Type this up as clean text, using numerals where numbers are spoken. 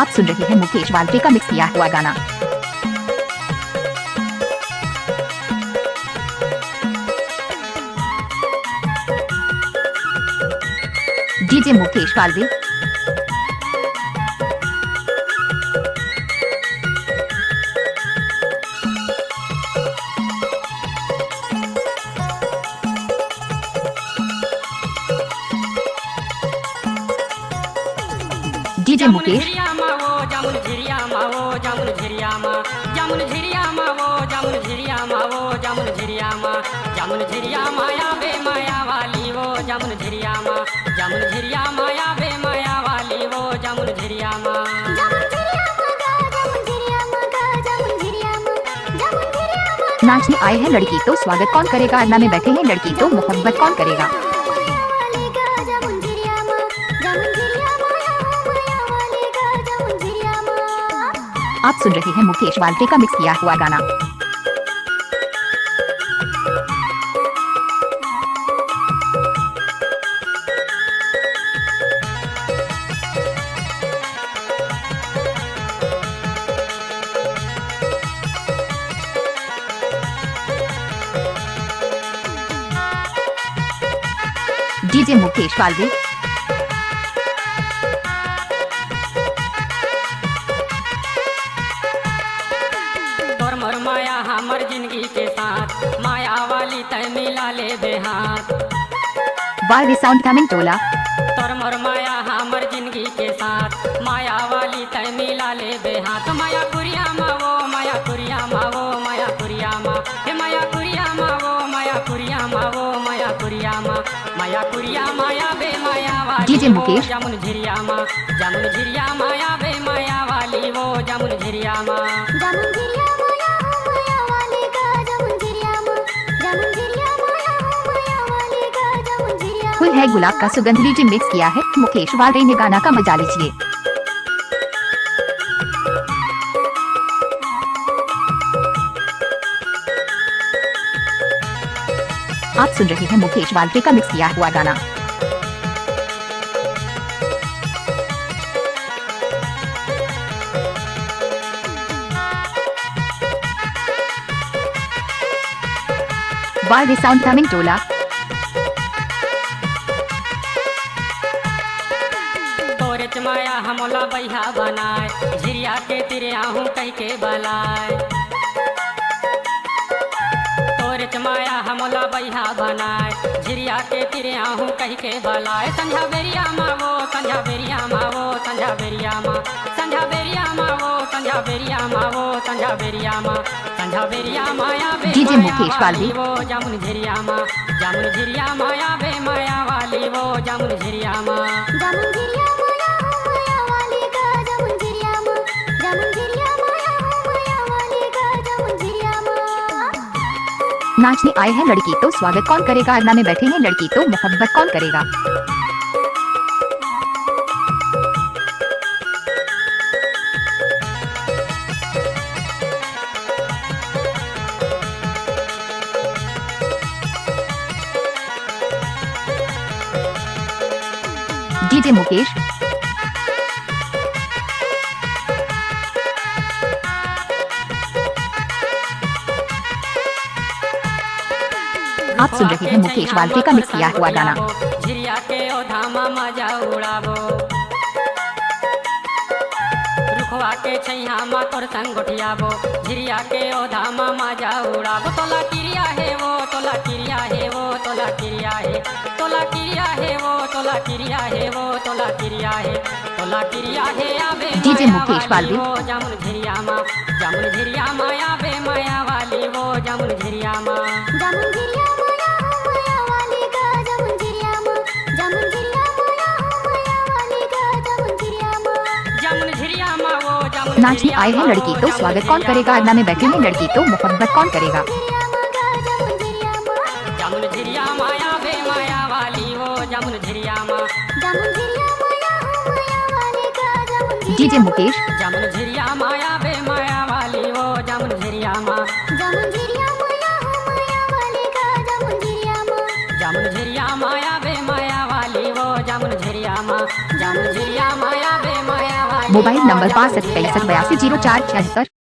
आप सुन रहे हैं मुकेश वाल्टे का मिक्स किया हुआ गाना। DJ Mukesh Walter. DJ Mukesh. नाचने आए हैं लड़की तो स्वागत कौन करेगा, अदना में बैठे हैं लड़की तो मोहब्बत कौन करेगा। आप सुन रहे हैं मुकेश वाल्टे का मिक्स किया हुआ गाना। DJ Mukesh Walter. माया हमर जिंदगी के साथ माया वाली तय मिला ले बेहाथ। वाह साउंड कमिंग टोला। तोर मोर माया हमर जिंदगी के साथ माया वाली तय मिला ले बेहाथ। माया कुरिया मा वो माया कुरिया मा वो माया कुरिया मा हे माया कुरिया मा वो माया कुरिया मा वो माया कुरिया मा माया कुरिया माया बे माया वाली डीजे मुकेश। जामुन झिरिया माया बे माया वाली वो जामुन झिरिया मा। फुल है गुलाब का सुगंध डीजे मिक्स किया है मुकेश वाल्टे ने, गाना का मजा लीजिए। आप सुन रहे हैं मुकेश वाल्टे का मिक्स किया हुआ गाना। वाह साउंड कमिंग टोला। माया हमला बैहा बनाए झिरिया के तिरे आहू कह के बलाए। तोरे माया हमला बैहा बनाए झिरिया के तिरे आहू कह के बलाए। संझा बेरिया मावो संझा बेरिया मावो संझा बेरिया मा संझा बेरिया मावो संझा बेरिया मावो संझा बेरिया मा संझा बेरिया माया बे डीजे मुकेश वाली वो जामुन झिरिया माया बे माया वाली वो जामुन झिरिया मा। नाचने आए हैं लड़की तो स्वागत कौन करेगा, अदना में बैठे हैं लड़की तो मोहब्बत कौन करेगा। डीजे मुकेश। आप सुन रहे हैं मुकेश वाल्टे का मिक्स किया हुआ गाना। झिरिया के ओधामा मजा उड़ाबो रुखवा के छैया मा तोर संग गोठियाबो। झिरिया के ओधामा मजा उड़ाबो तोला किरिया है वो तोला किरिया है वो तोला किरिया है तोला किरिया है वो तोला किरिया है वो तोला किरिया है तोला किरिया है आबे डीजे मुकेश वाल्टे। जामुन झिरिया माया बे माया वाली वो जामुन झिरिया मा। नाचने आए हैं लड़की तो स्वागत कौन करेगा, अदना में बैठे हैं लड़की तो मोहब्बत कौन करेगा। जामुन झिरिया माया बे माया वाली वो जामुन झिरिया मा। डीजे मुकेश। जामुन झिरिया माया बे माया वाली वो जामुन झिरिया मा। जामुन झिरिया माया बे माया वाली वो जामुन झिरिया मा। जामुन झिरिया माया बे माया वाली मोबाइल नंबर 62 63 82 04 76।